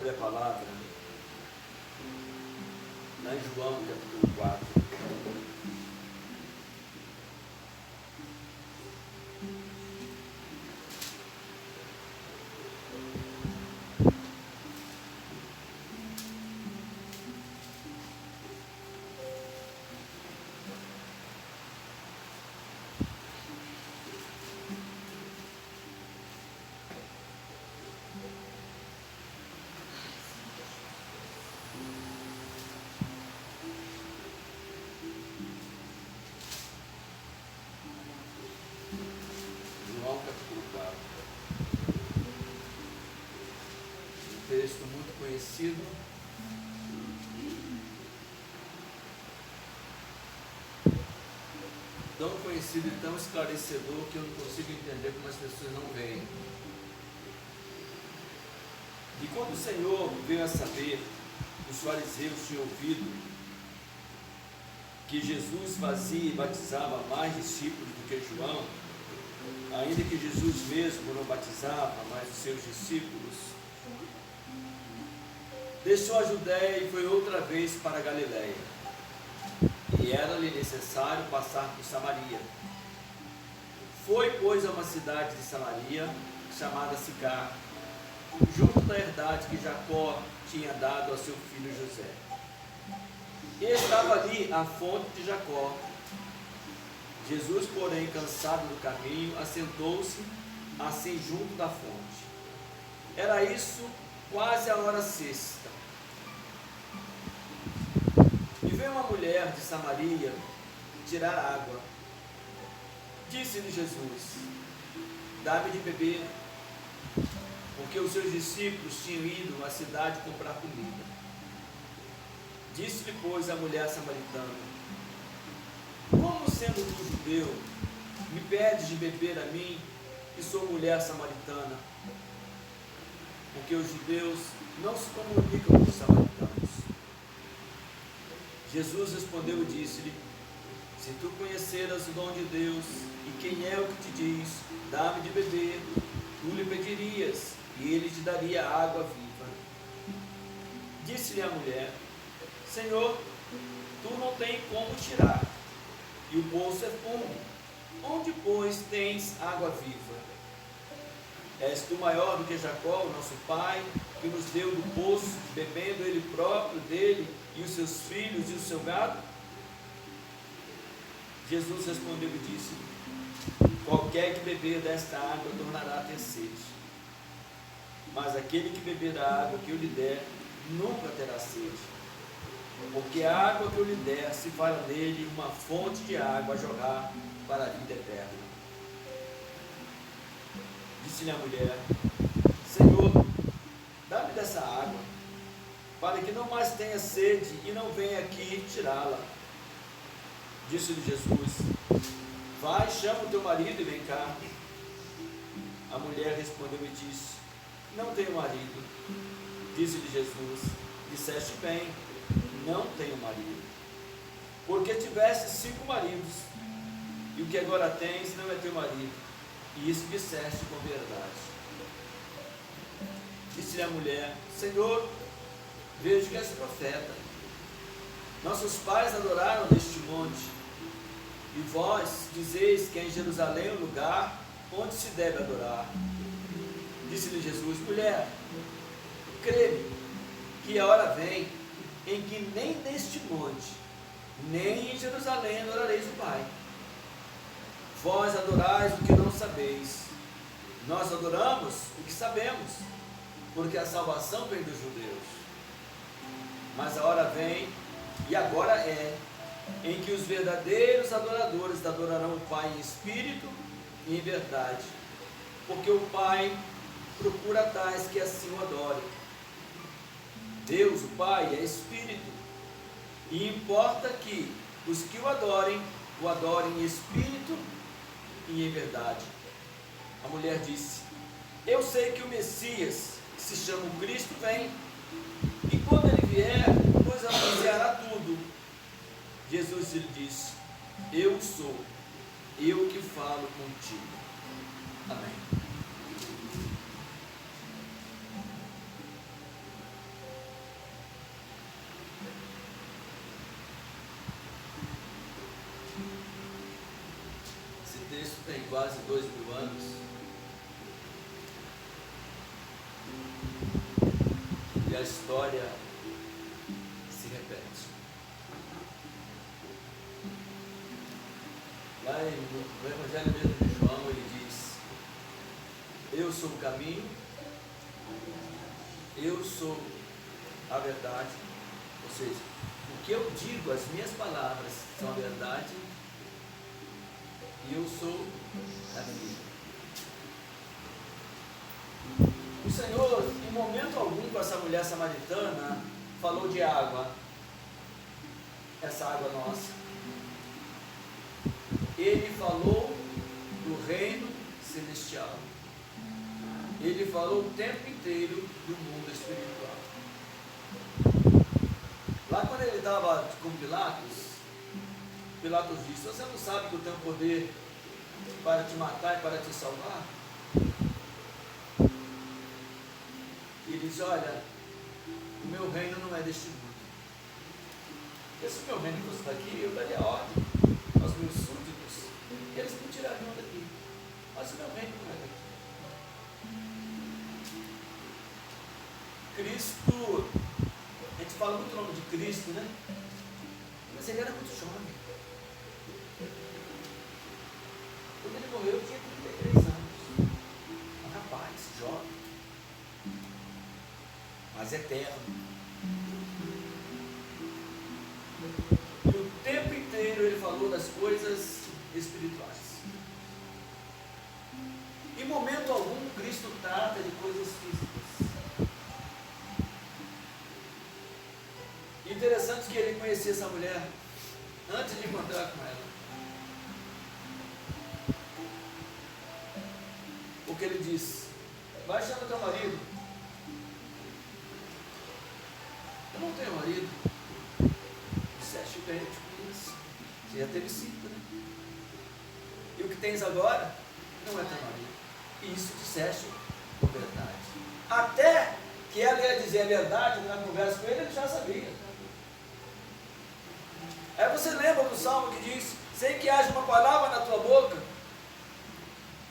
abrir a palavra, lá em João, capítulo 4. João capítulo 4. Um texto muito conhecido. Tão conhecido e tão esclarecedor que eu não consigo entender como as pessoas não veem. E quando o Senhor veio a saber, os fariseus tinham ouvido que Jesus fazia e batizava mais discípulos do que João, ainda que Jesus mesmo não batizava mais os seus discípulos, deixou a Judéia e foi outra vez para a Galiléia. E era-lhe necessário passar por Samaria. Foi, pois, a uma cidade de Samaria, chamada Sicar, junto da herdade que Jacó tinha dado a seu filho José. E estava ali a fonte de Jacó. Jesus, porém, cansado do caminho, assentou-se assim junto da fonte. Era isso quase a hora sexta. E veio uma mulher de Samaria tirar água. Disse-lhe Jesus: dá-me de beber, porque os seus discípulos tinham ido à cidade comprar comida. Disse-lhe, pois, a mulher samaritana: como sendo tu judeu, me pedes de beber a mim, que sou mulher samaritana? Porque os judeus não se comunicam com os samaritanos. Jesus respondeu e disse-lhe: se tu conheceras o dom de Deus, e quem é o que te diz, dá-me de beber, tu lhe pedirias, e ele te daria água viva. Disse-lhe a mulher: Senhor, tu não tens como tirar, e o poço é fundo. Onde, pois, tens água viva? És tu maior do que Jacó, o nosso pai, que nos deu do poço, bebendo ele próprio dele, e os seus filhos e o seu gado? Jesus respondeu e disse: qualquer que beber desta água tornará a ter sede. Mas aquele que beber da água que eu lhe der, nunca terá sede. Porque a água que eu lhe der se fará nele uma fonte de água a jorrar para a vida eterna. Disse-lhe a mulher: Senhor, dá-me dessa água, para que não mais tenha sede e não venha aqui tirá-la. Disse-lhe Jesus: vai, chama o teu marido e vem cá. A mulher respondeu e disse: não tenho marido. Disse-lhe Jesus: disseste bem, não tenho marido, porque tiveste 5 maridos, e o que agora tens não é teu marido, e isso disseste com verdade. Disse-lhe a mulher: Senhor, vejo que és profeta. Nossos pais adoraram neste monte, e vós dizeis que é em Jerusalém o lugar onde se deve adorar. Disse-lhe Jesus: mulher, crê-me que a hora vem em que nem neste monte, nem em Jerusalém adorareis o Pai. Vós adorais o que não sabeis, nós adoramos o que sabemos, porque a salvação vem dos judeus. Mas a hora vem, e agora é, em que os verdadeiros adoradores adorarão o Pai em espírito e em verdade, porque o Pai procura tais que assim o adorem. Deus, o Pai, é espírito, e importa que os que o adorem em espírito e em verdade. A mulher disse: eu sei que o Messias, que se chama o Cristo, vem, e quando ele vier, nos anunciará tudo. Jesus lhe disse: eu sou, eu que falo contigo. Amém. quase 2000 anos. E a história se repete. Lá no Evangelho mesmo de João, ele diz: eu sou o caminho, eu sou a verdade. Ou seja, o que eu digo, as minhas palavras são a verdade, e eu sou a vida. O Senhor, em momento algum, com essa mulher samaritana, falou de água, essa água nossa. Ele falou do reino celestial. Ele falou o tempo inteiro do mundo espiritual. Lá quando ele estava com Pilatos, Pilatos disse: você não sabe que eu tenho poder para te matar e para te salvar? E ele diz: olha, o meu reino não é deste mundo. Porque se o meu reino fosse daqui, eu daria ordem aos meus súditos, e eles me tirariam daqui. Mas o meu reino não é daqui. Cristo, a gente fala muito o nome de Cristo, né? Mas ele era muito jovem. Quando ele morreu, eu tinha 33 anos. Um rapaz, jovem, mas eterno. E o tempo inteiro ele falou das coisas espirituais. Em momento algum, Cristo trata de coisas físicas. Interessante que ele conhecia essa mulher antes de encontrar com ela. Porque ele disse: vai chamar teu marido. Eu não tenho marido. Disseste bem, eu te conheço. Você já teve 5, né? E o que tens agora não é teu marido. E isso disseste com verdade. Até que ela ia dizer a verdade na conversa com ele, ele já sabia. Aí você lembra do salmo que diz: sem que haja uma palavra na tua boca,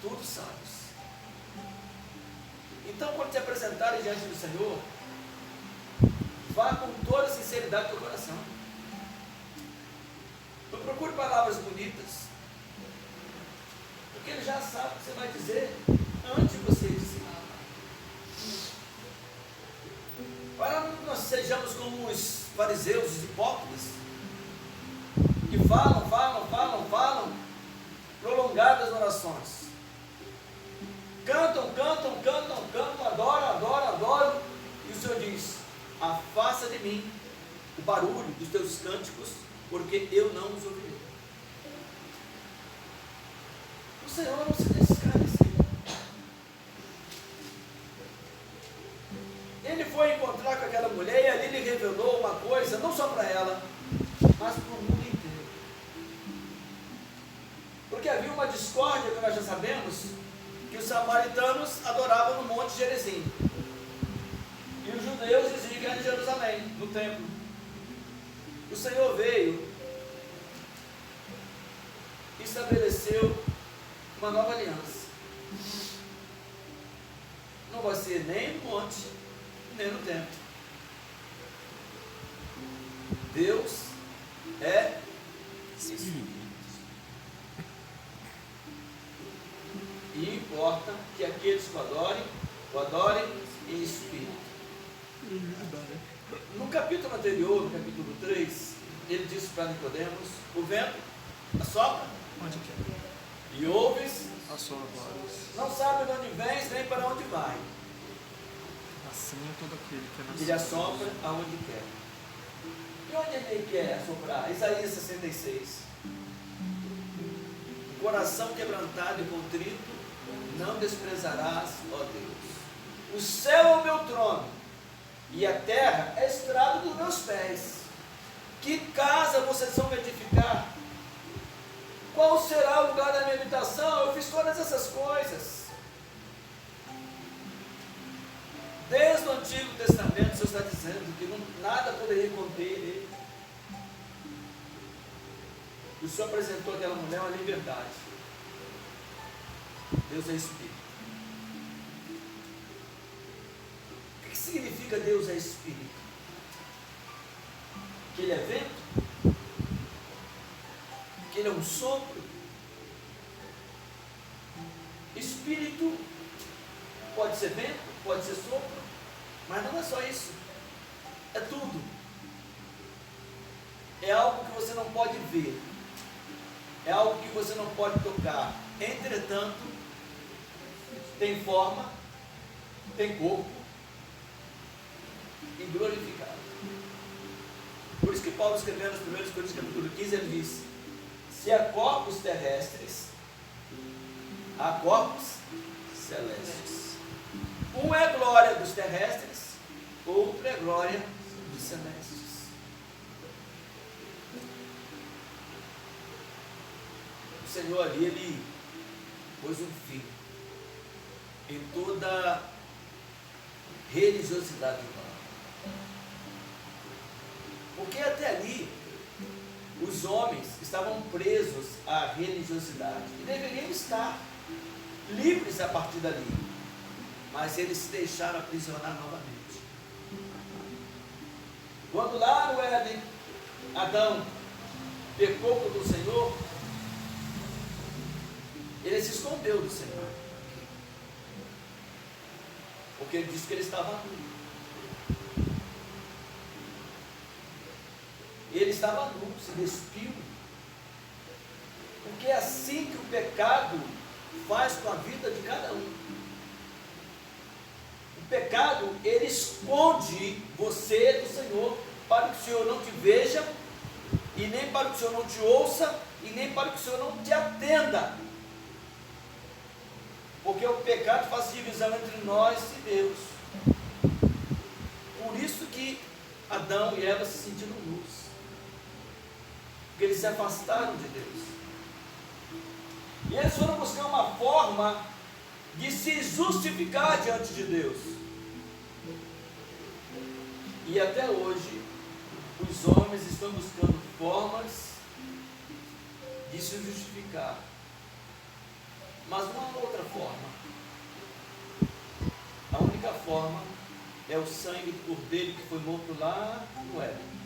tudo sabes. Então, quando te apresentarem diante do Senhor, vá com toda a sinceridade do teu coração. Não procure palavras bonitas, porque ele já sabe o que você vai dizer antes de você dizer. Para que nós sejamos como os fariseus, os hipócritas, que falam prolongadas orações. Cantam, adoram. E o Senhor diz: afasta de mim o barulho dos teus cânticos, porque eu não os ouvirei. O Senhor não se deixa escarnecer. Ele foi encontrar com aquela mulher e ali lhe revelou uma coisa, não só para ela, mas para o mundo inteiro. Porque havia uma discórdia, que nós já sabemos, que os samaritanos adoravam no Monte Gerizim, e os judeus diziam que era em Jerusalém, no templo. O Senhor veio e estabeleceu uma nova aliança. Não vai ser nem no monte, nem no templo. Deus é Espírito. E importa que aqueles que o adorem em espírito. No capítulo anterior, no capítulo 3, ele disse para Nicodemos: o vento assopra onde quer, e ouves, a sua voz. não sabe de onde vens nem para onde vai. Assim é todo aquele que é nascido. Ele assopra aonde quer. E onde ele quer assoprar? Isaías 66. O coração quebrantado e contrito não desprezarás, ó Deus. O céu é o meu trono, e a terra é estrado dos meus pés. Que casa vocês vão edificar? Qual será o lugar da minha habitação? Eu fiz todas essas coisas. Desde o Antigo Testamento, o Senhor está dizendo que nada poderia conter ele. O Senhor apresentou aquela mulher uma liberdade. Deus é Espírito. O que significa Deus é Espírito? Que Ele é vento? Que Ele é um sopro? Espírito pode ser vento, pode ser sopro, mas não é só isso. É tudo. É algo que você não pode ver. É algo que você não pode tocar. Entretanto, tem forma, tem corpo e glorificado. Por isso que Paulo escreveu nos 1 Coríntios capítulo 15, ele diz: se há corpos terrestres, há corpos celestes. Um é glória dos terrestres, outro é glória dos celestes. O Senhor ali, Ele pôs um fim em toda religiosidade humana. Porque até ali, os homens estavam presos à religiosidade e deveriam estar livres a partir dali, mas eles se deixaram aprisionar novamente. Quando lá no Éden, Adão pecou contra o Senhor, ele se escondeu do Senhor, porque ele disse que ele estava nu. Ele estava nu, se despiu, porque é assim que o pecado faz com a vida de cada um. O pecado, ele esconde você do Senhor, para que o Senhor não te veja, e nem para que o Senhor não te ouça, e nem para que o Senhor não te atenda. Porque o pecado faz divisão entre nós e Deus. Por isso que Adão e Eva se sentiram nus, porque eles se afastaram de Deus. E eles foram buscar uma forma de se justificar diante de Deus. E até hoje, os homens estão buscando formas de se justificar, mas não há outra forma. A única forma é o sangue do cordeiro que foi morto lá no Éden.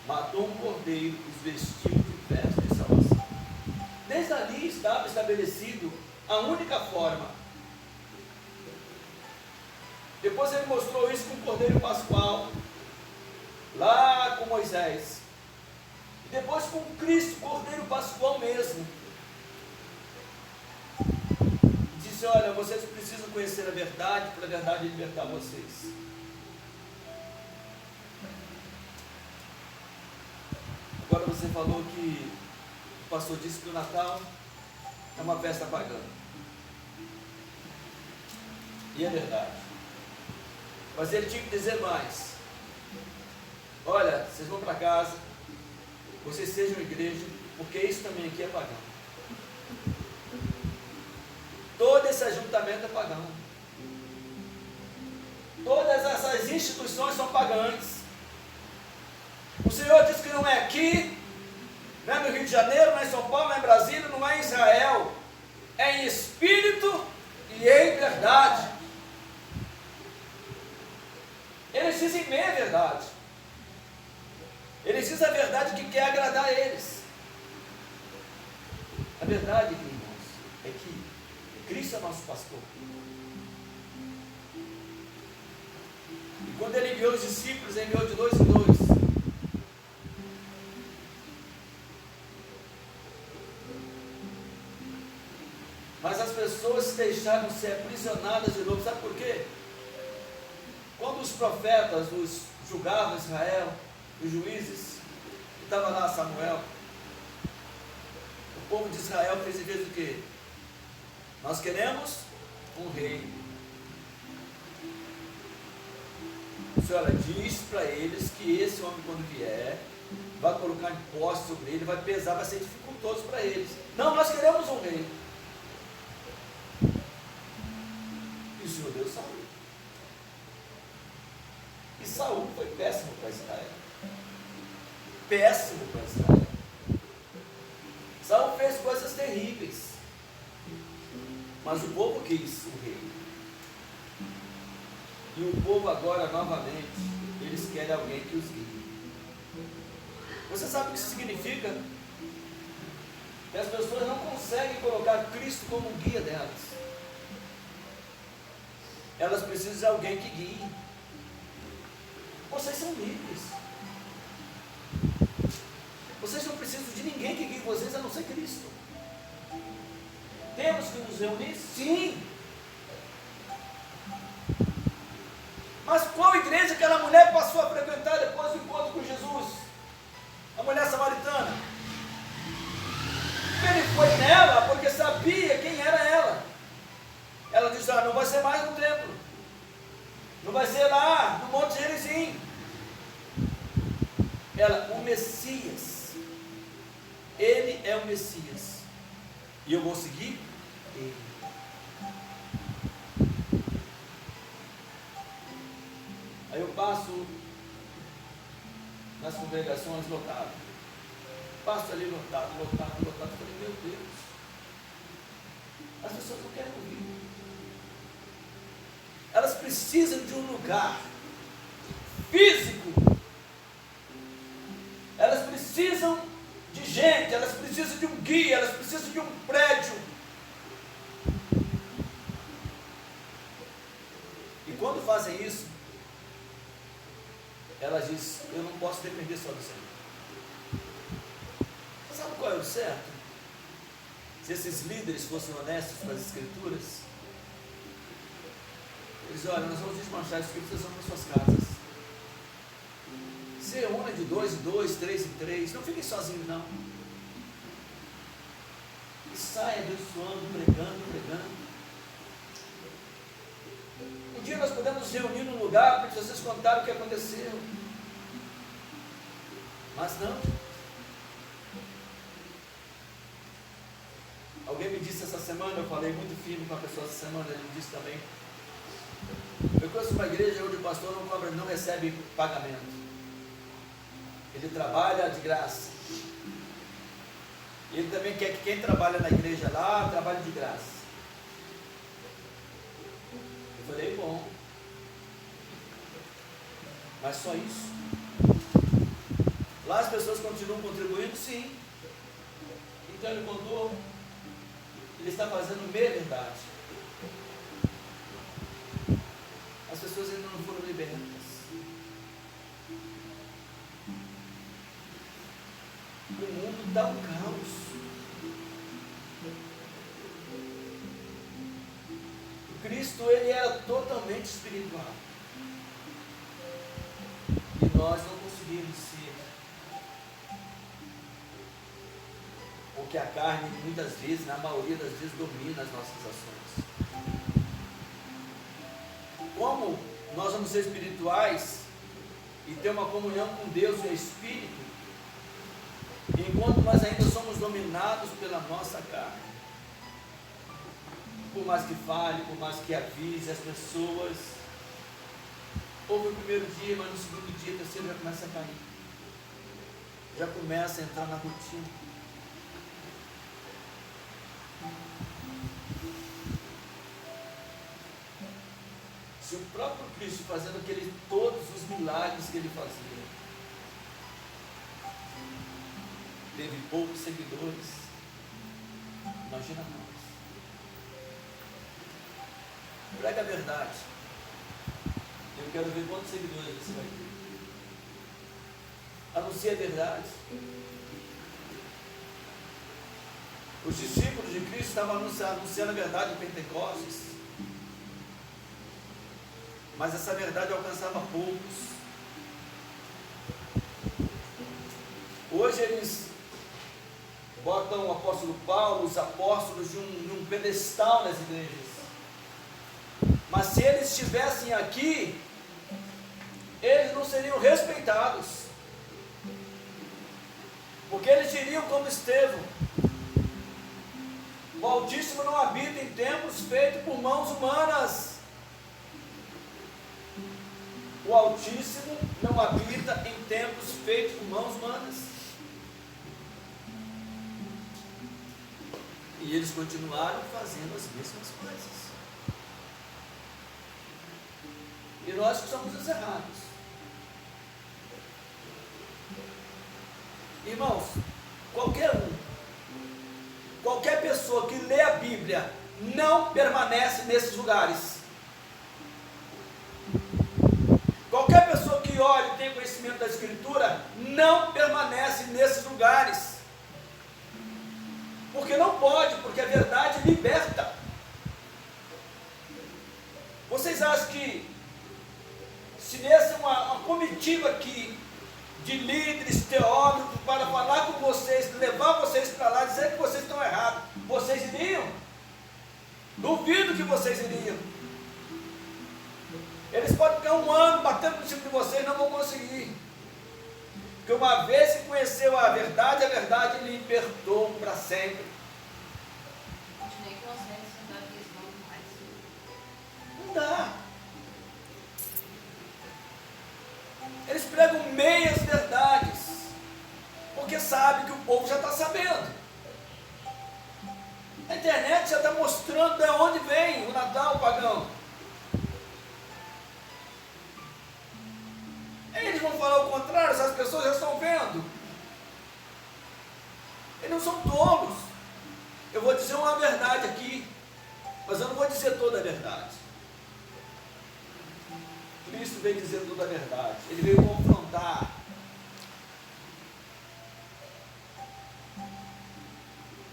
Matou um cordeiro, os vestiu de vestes de salvação. Desde ali estava estabelecido a única forma. Depois ele mostrou isso com o cordeiro pascual, lá com Moisés. E depois com Cristo, cordeiro pascual mesmo. Disse: olha, vocês precisam conhecer a verdade, para a verdade libertar vocês. Agora você falou que o pastor disse que o Natal é uma festa pagã. E é verdade. Mas ele tinha que dizer mais. Olha, vocês vão para casa, vocês sejam igreja, porque isso também aqui é pagão. Todo esse ajuntamento é pagão. Todas essas instituições são pagãs. O Senhor diz que não é aqui, não é no Rio de Janeiro, não é em São Paulo, não é em Brasília, não é em Israel. É em espírito e em verdade. Eles dizem meia verdade. Eles dizem a verdade que quer agradar a eles. A verdade, irmãos, é que Cristo é nosso pastor. E quando ele enviou os discípulos, ele enviou de 2 em 2. Mas as pessoas se deixaram ser aprisionadas de novo. Sabe por quê? Quando os profetas julgavam Israel, os juízes, estava lá Samuel, o povo de Israel fez o quê? Nós queremos um rei. A senhora diz para eles que esse homem, quando vier, vai colocar impostos sobre ele, vai pesar, vai ser dificultoso para eles. Não, nós queremos um rei. E o Senhor deu Saul. E Saul foi péssimo para Israel. Péssimo para Israel. Saul fez coisas terríveis. Mas o povo quis o rei. E o povo agora, novamente, eles querem alguém que os guie. Você sabe o que isso significa? Que as pessoas não conseguem colocar Cristo como guia delas. Elas precisam de alguém que guie. Vocês são livres. Vocês não precisam de ninguém que guie vocês, a não ser Cristo. Temos que nos reunir? Sim. Mas qual igreja aquela mulher passou a frequentar depois do encontro com Jesus? A mulher samaritana. Ele foi nela porque sabia quem era ela. Ela disse: não vai ser mais no templo. Não vai ser lá no Monte Gerizim. O Messias. Ele é o Messias. E eu vou seguir ele. Aí eu passo nas congregações lotado. Passo ali lotado. Falei: meu Deus, as pessoas não querem ouvir. Elas precisam de um lugar físico. Elas precisam de gente, elas precisam de um guia, elas precisam de um prédio. E quando fazem isso, elas dizem: eu não posso depender só do Senhor. Você sabe qual é o certo? Se esses líderes fossem honestos com as Escrituras, eles dizem: olha, nós vamos desmanchar as Escrituras nas suas casas. Se reúna de 2 em 2, 3 em 3, não fiquem sozinhos não. E saia abençoando, pregando. Um dia nós podemos nos reunir num lugar para que vocês contarem o que aconteceu. Mas não. Alguém me disse essa semana, eu falei muito firme com a pessoa essa semana, ele me disse também: eu conheço uma igreja onde o pastor não recebe pagamento. Ele trabalha de graça. Ele também quer que quem trabalha na igreja lá trabalhe de graça. Eu falei: bom, mas só isso? Lá as pessoas continuam contribuindo? Sim. Então ele contou, ele está fazendo meia verdade. As pessoas ainda não foram libertas. O mundo está um caos. Cristo, ele era totalmente espiritual. E nós não conseguimos ser. Porque a carne, muitas vezes, na maioria das vezes, domina as nossas ações. Como nós vamos ser espirituais e ter uma comunhão com Deus e o Espírito, enquanto nós ainda somos dominados pela nossa carne? Por mais que fale, por mais que avise as pessoas, houve o primeiro dia, mas no segundo dia, terceiro já começa a cair, já começa a entrar na rotina. Se o próprio Cristo, fazendo todos os milagres que ele fazia, teve poucos seguidores, imagina nós. Prega a verdade. Eu quero ver quantos seguidores você vai ter. Anuncie a verdade. Os discípulos de Cristo estavam anunciando a verdade em Pentecostes, mas essa verdade alcançava poucos. Hoje eles botam o apóstolo Paulo, os apóstolos de um pedestal nas igrejas. Mas se eles estivessem aqui, eles não seriam respeitados. Porque eles diriam como Estevão: o Altíssimo não habita em templos feitos por mãos humanas. O Altíssimo não habita em templos feitos por mãos humanas. E eles continuaram fazendo as mesmas coisas. E nós que somos os errados. Irmãos, qualquer pessoa que lê a Bíblia não permanece nesses lugares. Qualquer pessoa que olha e tem conhecimento da Escritura não permanece nesses lugares. Porque não pode, porque a verdade liberta. Vocês acham que se desse uma comitiva aqui de líderes, teólogos, para falar com vocês, levar vocês para lá, dizer que vocês estão errados, vocês iriam? Duvido que vocês iriam. Eles podem ficar um ano batendo no cima de vocês, não vão conseguir. Porque uma vez que conheceu a verdade libertou para sempre. Continuei com vocês, Não dá. Eles pregam meias verdades, porque sabem que o povo já está sabendo. A internet já está mostrando de onde vem o Natal pagão. Eles vão falar o contrário, essas pessoas já estão vendo. Eles não são tolos. Eu vou dizer uma verdade aqui, mas eu não vou dizer toda a verdade. Cristo veio dizer toda a verdade. Ele veio confrontar.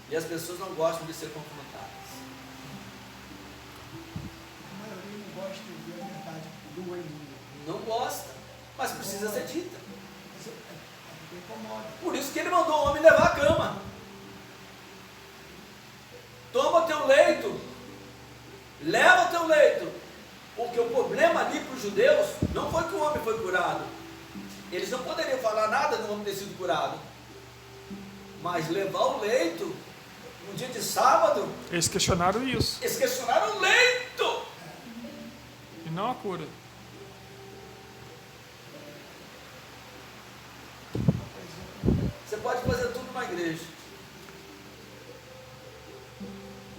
E as pessoas não gostam de ser confrontadas. A maioria não gosta de ver a verdade crua e nua. Não gosta, mas precisa ser dita. É incomoda. Por isso que ele mandou o homem levar a cama. Toma teu leito. Leva o teu leito. Porque o problema ali para os judeus não foi que o homem foi curado. Eles não poderiam falar nada do homem ter sido curado. Mas levar o leito no dia de sábado. Eles questionaram isso. Eles questionaram o leito. E não a cura. Você pode fazer tudo numa igreja.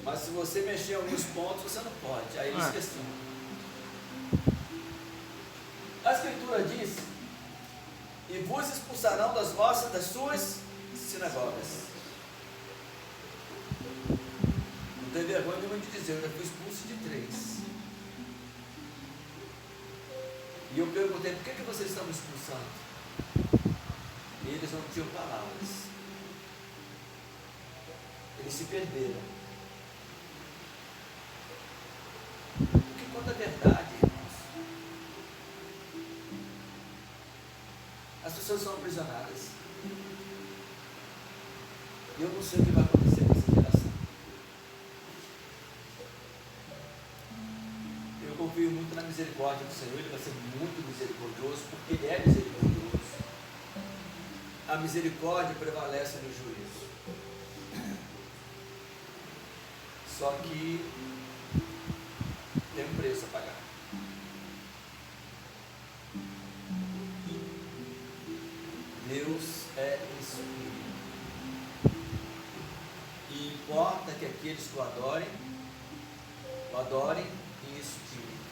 Mas se você mexer em alguns pontos, você não pode. Aí eles questionam. A Escritura diz: e vos expulsarão das suas sinagogas. Não tem vergonha nenhuma de dizer, eu já fui expulso de 3. E eu perguntei, por que vocês estão me expulsando? E eles não tinham palavras. Eles se perderam. Porque quando a verdade, as pessoas são aprisionadas. E eu não sei o que vai acontecer com essa geração. Eu confio muito na misericórdia do Senhor. Ele vai ser muito misericordioso, porque Ele é misericordioso. A misericórdia prevalece no juízo. Só que tem um preço a pagar. Deus é Espírito. E importa que aqueles que o adorem em Espírito.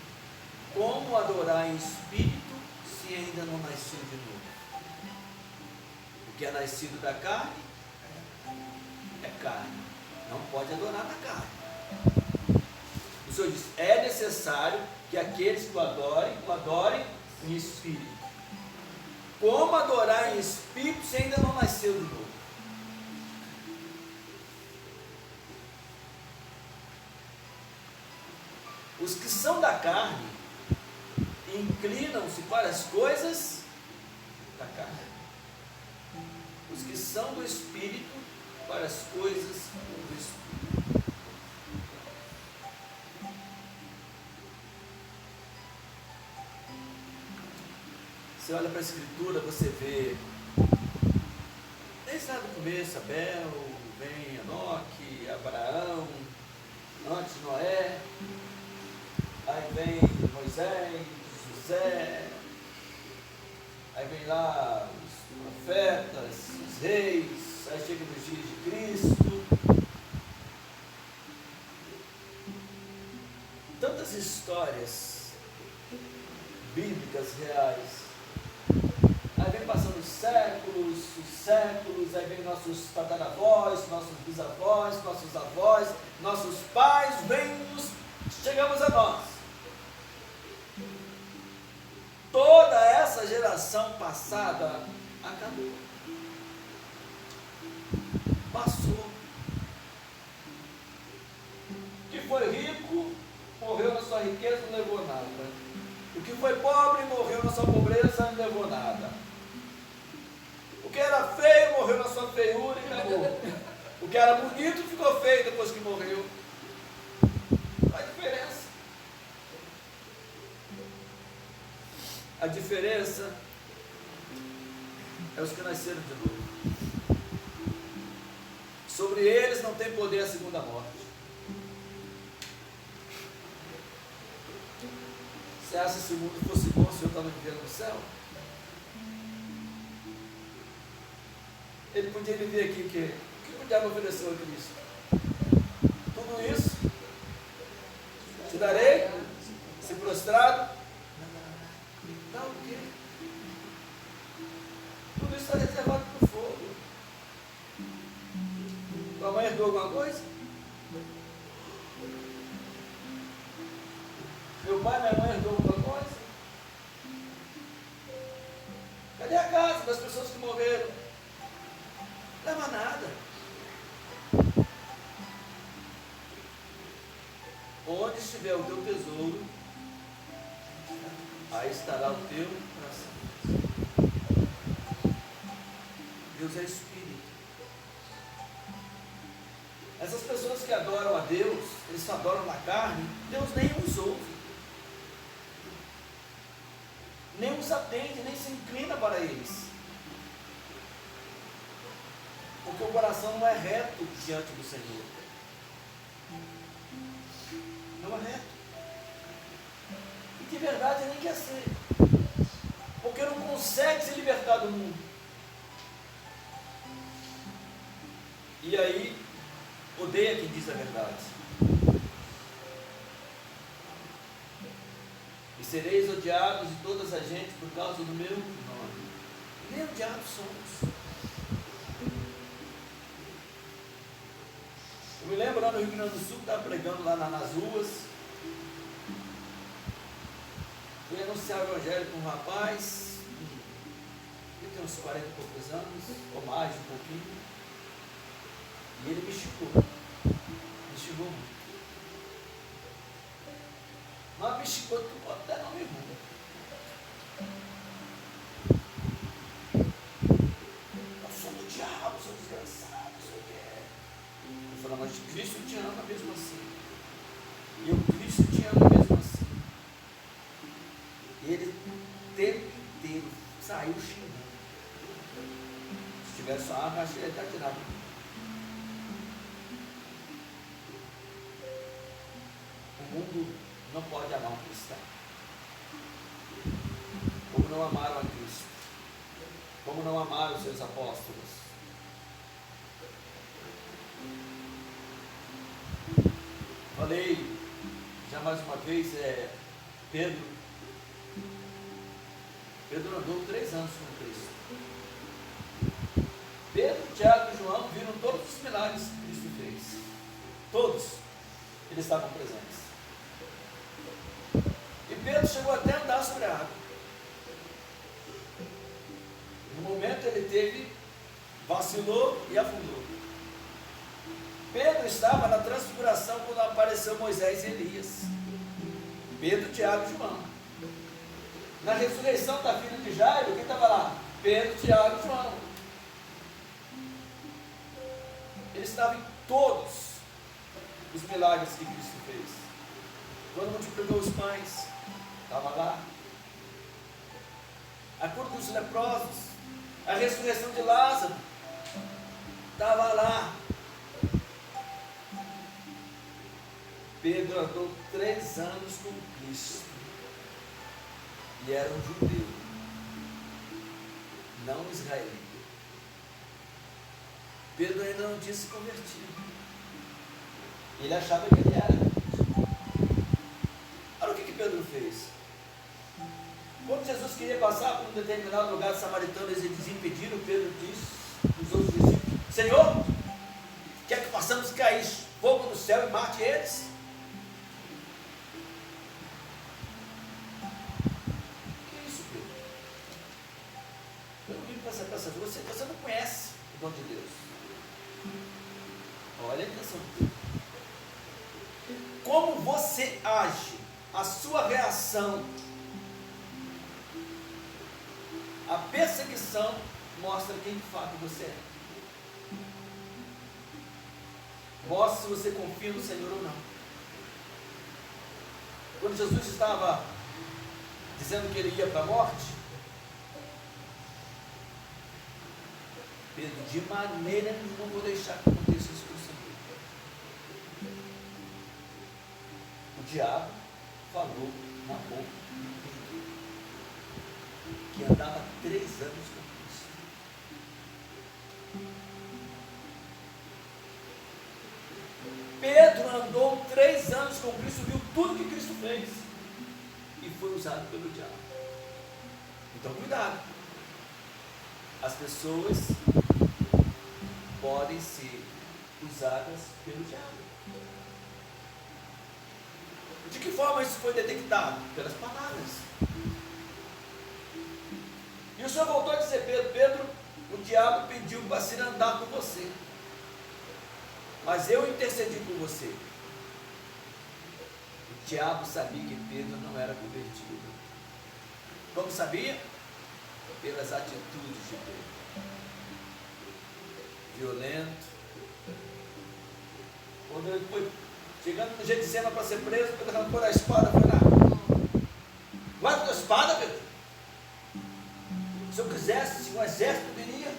Como adorar em Espírito se ainda não nasceu de novo? O que é nascido da carne é carne. Não pode adorar na carne. O Senhor diz, é necessário que aqueles que o adorem em Espírito. Como adorar em Espírito se ainda não nasceu de novo? Os que são da carne inclinam-se para as coisas da carne. Os que são do Espírito para as coisas do Espírito. Você olha para a Escritura, você vê, desde lá do começo, Abel, vem Enoque, Abraão, antes Noé, aí vem Moisés, José, aí vem lá os profetas, os reis, aí chega nos dias de Cristo, histórias bíblicas reais. Aí vem passando os séculos, aí vem nossos tataravós, nossos bisavós, nossos avós, nossos pais, chegamos a nós. Toda essa geração passada acabou. Passou. O que foi rico, morreu na sua riqueza, não levou nada. O que foi pobre, morreu na sua pobreza, não levou nada. O que era feio, morreu na sua feiura e acabou. O que era bonito, ficou feio depois que morreu. Qual a diferença? A diferença é os que nasceram de novo. Sobre eles não tem poder a segunda morte. Você acha que se o mundo fosse bom, o Senhor estava vivendo no céu? Ele podia viver aqui o quê? O que podia oferecer a Cristo? Tudo isso? Te darei? Se prostrado? Dá o quê? Tudo isso está reservado para o fogo. Tua mãe herdou alguma coisa? Meu pai e minha mãe herdou alguma coisa? Cadê a casa das pessoas que morreram? Não leva nada. Onde estiver o teu tesouro, aí estará o teu coração. Deus é Espírito. Essas pessoas que adoram a Deus, eles só adoram na carne, Deus nem os ouve. Nem os atende, nem se inclina para eles. Porque o coração não é reto diante do Senhor. Não é reto. E de verdade nem quer ser. Porque não consegue se libertar do mundo. E aí, odeia quem diz a verdade. E sereis odiados de todas as gentes por causa do meu nome. Nem odiados somos. Eu me lembro lá no Rio Grande do Sul, estava pregando lá nas ruas. Fui anunciar o evangelho com um rapaz, ele tem uns 40 e poucos anos, ou mais um pouquinho. E ele me xingou. Me xingou muito. Mas me xingou, tu pode até não me rumo. Eu sou do diabo, sou desgraçado, não sei o que é. Eu falei, mas Cristo te ama mesmo assim. E eu, Cristo te ama mesmo assim. E ele o tempo inteiro saiu xingando. Se tivesse só arma, achei ele até tirado. O mundo não pode amar um cristão. Como não amaram a Cristo. Como não amaram os seus apóstolos. Falei, já mais uma vez, Pedro andou 3 anos com Cristo. Pedro, Tiago e João viram todos os milagres que Cristo fez. Todos. Eles estavam presentes. E Pedro chegou até a andar sobre a água. No momento ele vacilou e afundou. Pedro estava na transfiguração quando apareceu Moisés e Elias. Pedro, Tiago e João. Na ressurreição da filha de Jairo, quem estava lá? Pedro, Tiago e João. Ele estava em todos os milagres que Cristo fez. Quando multiplicou os pães, estava lá. A cura dos leprosos, a ressurreição de Lázaro, estava lá. Pedro andou 3 anos com Cristo. E era um judeu, não um israelita. Pedro ainda não tinha se convertido. Ele achava que ele era. Olha o que fez? Quando Jesus queria passar por um determinado lugar de samaritano, eles impediram. Pedro disse, os outros discípulos: Senhor, quer que façamos cair fogo do céu e mate eles? Que isso, Pedro? Eu não vim para essa peça. Você não conhece o dom de Deus. Olha a intenção de Deus. Como você age, a sua reação, a perseguição mostra quem de fato você é. Mostra se você confia no Senhor ou não. Quando Jesus estava dizendo que ele ia para a morte, Pedro, de maneira nenhuma vou deixar que aconteça isso com o Senhor. O diabo falou na boca que andava 3 anos com Cristo. Pedro andou 3 anos com Cristo, viu tudo que Cristo fez e foi usado pelo diabo. Então cuidado. As pessoas podem ser usadas pelo diabo. De que forma isso foi detectado? Pelas palavras. E o Senhor voltou a dizer: Pedro, o diabo pediu para se andar com você, mas eu intercedi por você. O diabo sabia que Pedro não era convertido. Como sabia? Pelas atitudes de Pedro. Violento. Quando ele foi chegando no Getsema para ser preso, Pedro arrancou a espada. Foi lá: guarda a espada, Pedro. Se eu quisesse, um exército viria,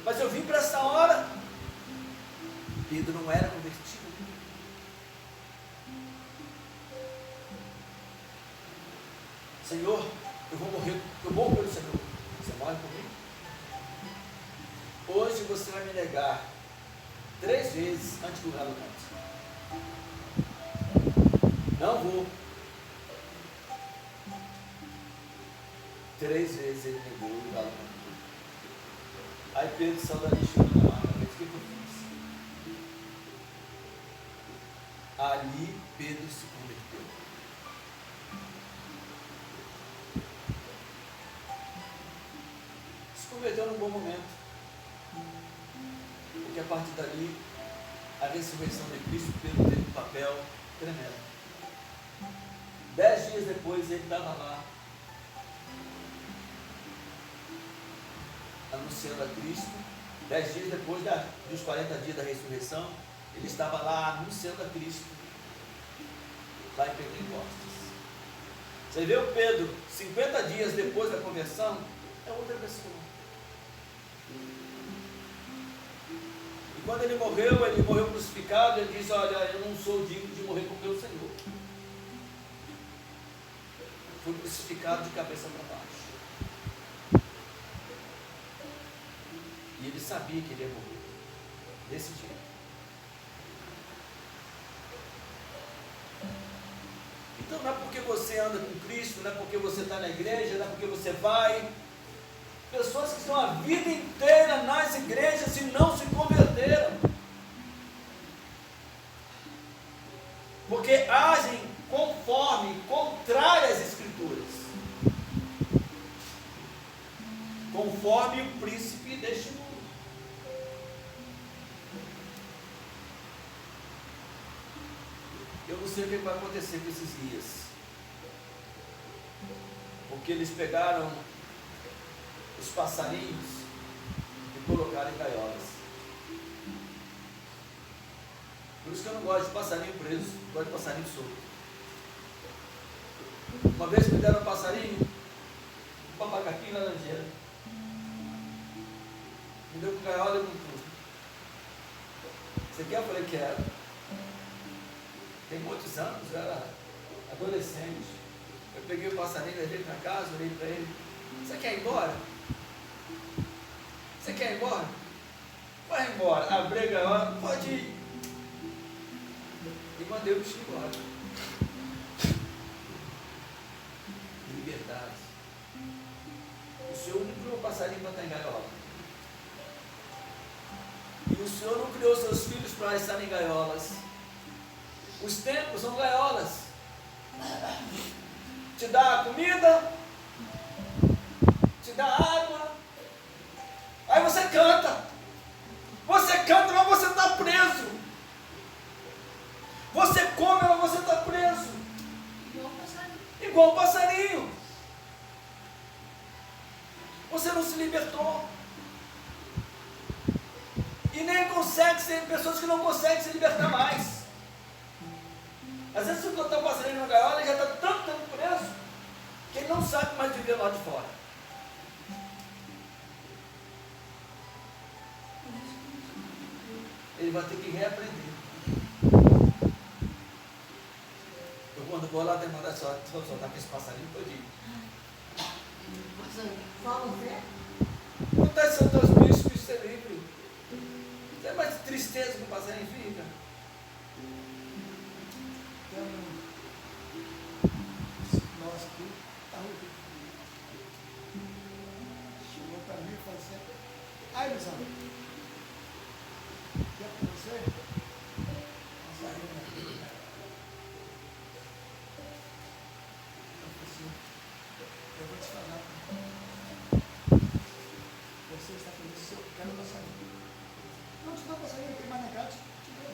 mas eu vim para essa hora. Pedro não era convertido. Senhor, eu vou morrer, eu morro pelo Senhor. Você morre por mim? Hoje você vai me negar 3 vezes antes do galo cantar. Não vou. 3 vezes ele negou o galo cantou. Aí Pedro saiu dali chorando na marca. O que eu fiz? Ali Pedro se converteu. Se converteu num bom momento. Porque a partir dali, a ressurreição de Cristo, Pedro teve um papel tremendo. 10 dias depois ele estava lá, anunciando a Cristo. 10 dias depois dos 40 dias da ressurreição, ele estava lá anunciando a Cristo, lá em Pentecostes. Você vê o Pedro, 50 dias depois da conversão, é outra pessoa. E quando ele morreu crucificado, ele disse: olha, eu não sou digno de morrer com o meu Senhor. Foi crucificado de cabeça para baixo. E ele sabia que ele ia morrer desse jeito. Então não é porque você anda com Cristo, não é porque você está na igreja, não é porque você vai. Pessoas que estão a vida inteira nas igrejas e não se converteram. Porque agem conforme, contrário às Escrituras. Conforme o príncipe deste mundo. Eu não sei o que vai acontecer com esses dias. Porque eles pegaram os passarinhos e colocaram em gaiolas. Por isso que eu não gosto de passarinho preso, gosto de passarinho solto. Uma vez me deram um passarinho, um papacaquinho laranjeira. Me deu com gaiola e com tudo. Você quer? Eu falei: quero. Tem muitos anos, eu era adolescente. Eu peguei o passarinho, levei para casa, olhei para ele: você quer ir embora? Você quer ir embora? Vai embora. Abri a gaiola: pode ir. E mandei o bichinho embora. verdade. O Senhor não criou o passarinho para estar em gaiola. E o Senhor não criou seus filhos para estar em gaiolas. Os templos são gaiolas. Te dá comida, te dá água. Aí você canta. Você canta, mas você está preso. Você come, mas você está preso. Igual um passarinho. Igual um passarinho. Você não se libertou. E nem consegue ser pessoas que não conseguem se libertar mais. Às vezes o que está passarinho na gaiola, ele já está tanto tempo preso que ele não sabe mais viver lá de fora. Ele vai ter que reaprender. Eu quando vou lá, tenho que mandar soltar com esse passarinho todinho. Fala o quê? Não está soltando os bichos, bicho ser livre. Não é mais tristeza que o passarinho fica. Nossa, aqui tá horrível. Chegou pra mim e falou assim: ai, Luizão, quer com você? Passarinho na vida. Eu falei assim: eu vou te falar. Você está feliz se eu quero passarinho. Não te dou passarinho, tem mais na casa, te dou.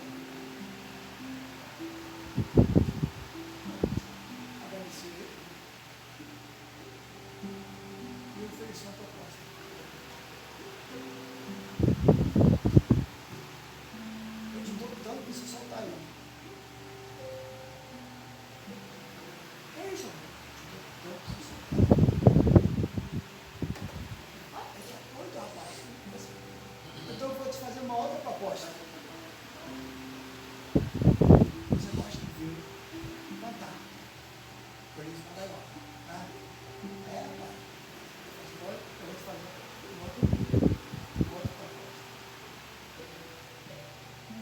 Agradeci ele e ofereci uma proposta. Eu te dou tanto que você soltar ele. É isso, eu te dou tanto que você soltar ele. Esse é muito, rapaz. Então eu vou te fazer uma outra proposta. Você gosta de ver cantar. Por isso não vai lá. Tá? É, rapaz. Eu vou te fazer uma outra proposta.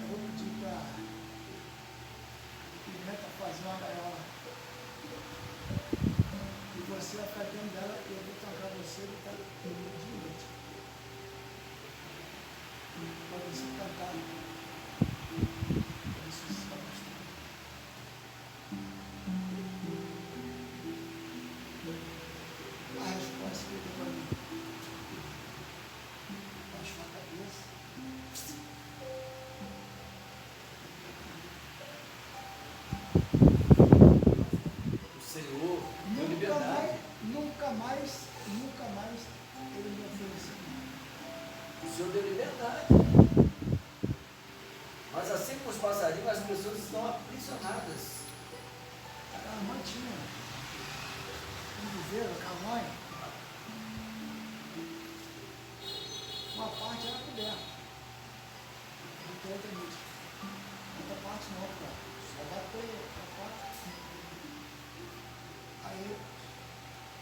Eu vou pedir para Pimenta fazer uma gaiola. E você vai ficar dentro dela e eu vou tocar você e tá de noite. Para você cantar. Para isso você vai gostar. A resposta que ele deu para mim. Baixou a cabeça. O Senhor deu liberdade. Nunca mais ele me ofereceu. O Senhor deu liberdade. Mas assim como os passarinhos, as pessoas estão aprisionadas. A mãe tinha um viveiro, a mãe, uma parte era coberta, outra noite. Outra parte não, cara. Só bateu, outra parte. Aí,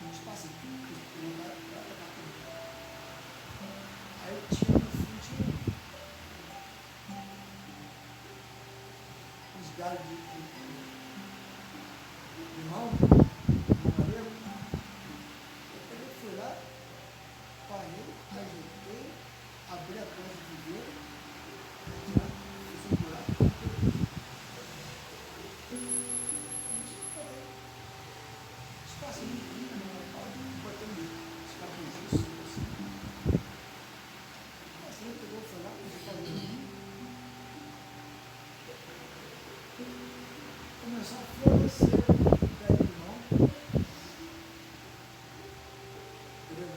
um espacinho, lugar para pegar tudo. Aí tinha no fundo uns galhos de limão, maneiro. Eu peguei, fui lá, parei, ajeitei, abri a porta do viveiro, fiz um buraco. Espacinho, botando os capuzes, assim. Assim ele pegou, foi lá, fez o caminho. Começou a florescer o pé de limão. Entendeu?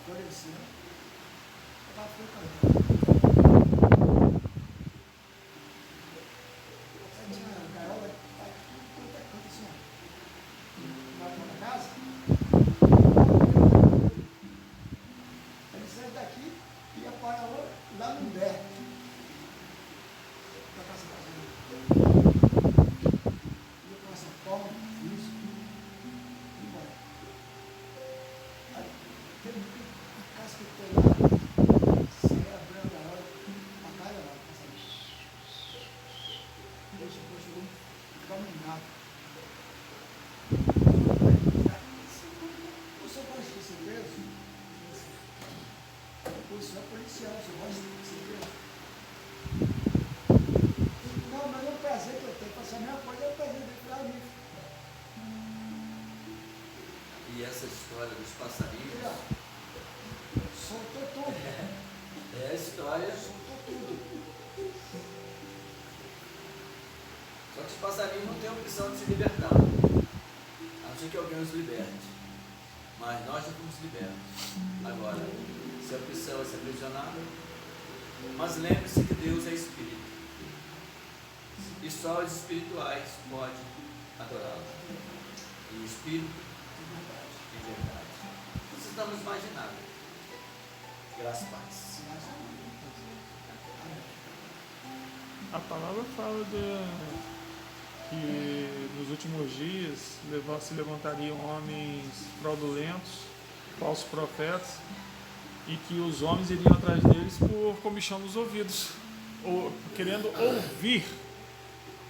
Florescendo. Ela foi cantando. Aí tinha a gaiola, quanto é canto assim, ó. Na casa. Ele saiu daqui e ia para lá no Bé. Da casa da gente. Ia para São Paulo, isso. E embora. Aí, teve uma casa que foi lá, saía abrindo a gaiola, a gaiola, passava. Depois chegou, ficava um gato. história dos passarinhos. Ele, ó, soltou tudo. É a história. Soltou tudo. Só que os passarinhos não têm a opção de se libertar. A não ser que alguém os liberte. Mas nós já fomos libertos. Agora, se a opção é se aprisionar, mas lembre-se que Deus é Espírito. E só os espirituais podem adorá-lo. E o Espírito, em verdade. Não precisamos mais de nada. Graças a Deus. A palavra fala que nos últimos dias se levantariam homens fraudulentos, falsos profetas, e que os homens iriam atrás deles por comichão nos ouvidos, ou querendo ouvir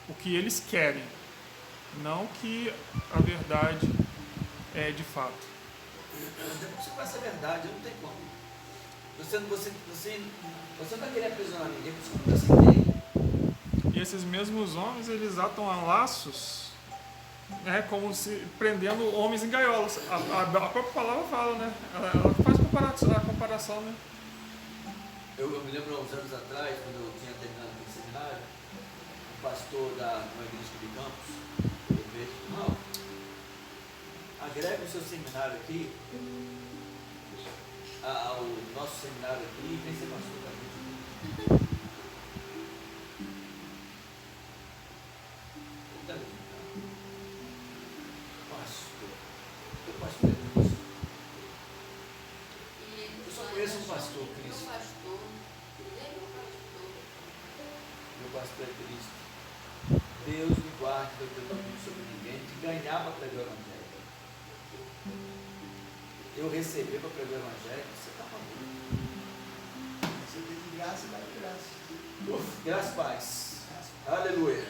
o que eles querem, não que a verdade é de fato. Você conhece a verdade, não tem como. Você não vai querer aprisionar ninguém, porque você não aceitei. E esses mesmos homens, eles atam a laços, né, como se prendendo homens em gaiolas. A própria palavra fala, né? Ela faz a comparação, né? Eu me lembro há uns anos atrás, quando eu tinha terminado aquele seminário, o pastor da uma igreja de Campos, ele veio e disse: não, agrega o seu seminário aqui, ao nosso seminário aqui, e vem ser pastor da gente. Pastor é Cristo. Eu só conheço um pastor, Cristo. Meu pastor é Cristo. Deus me guarde do predomínio sobre ninguém, de ganhar para pregar o Evangelho. Eu receber para pregar o Evangelho, você está maluco. Você tem de graça e vai de graça. Graças a paz. Graças a Deus. Aleluia.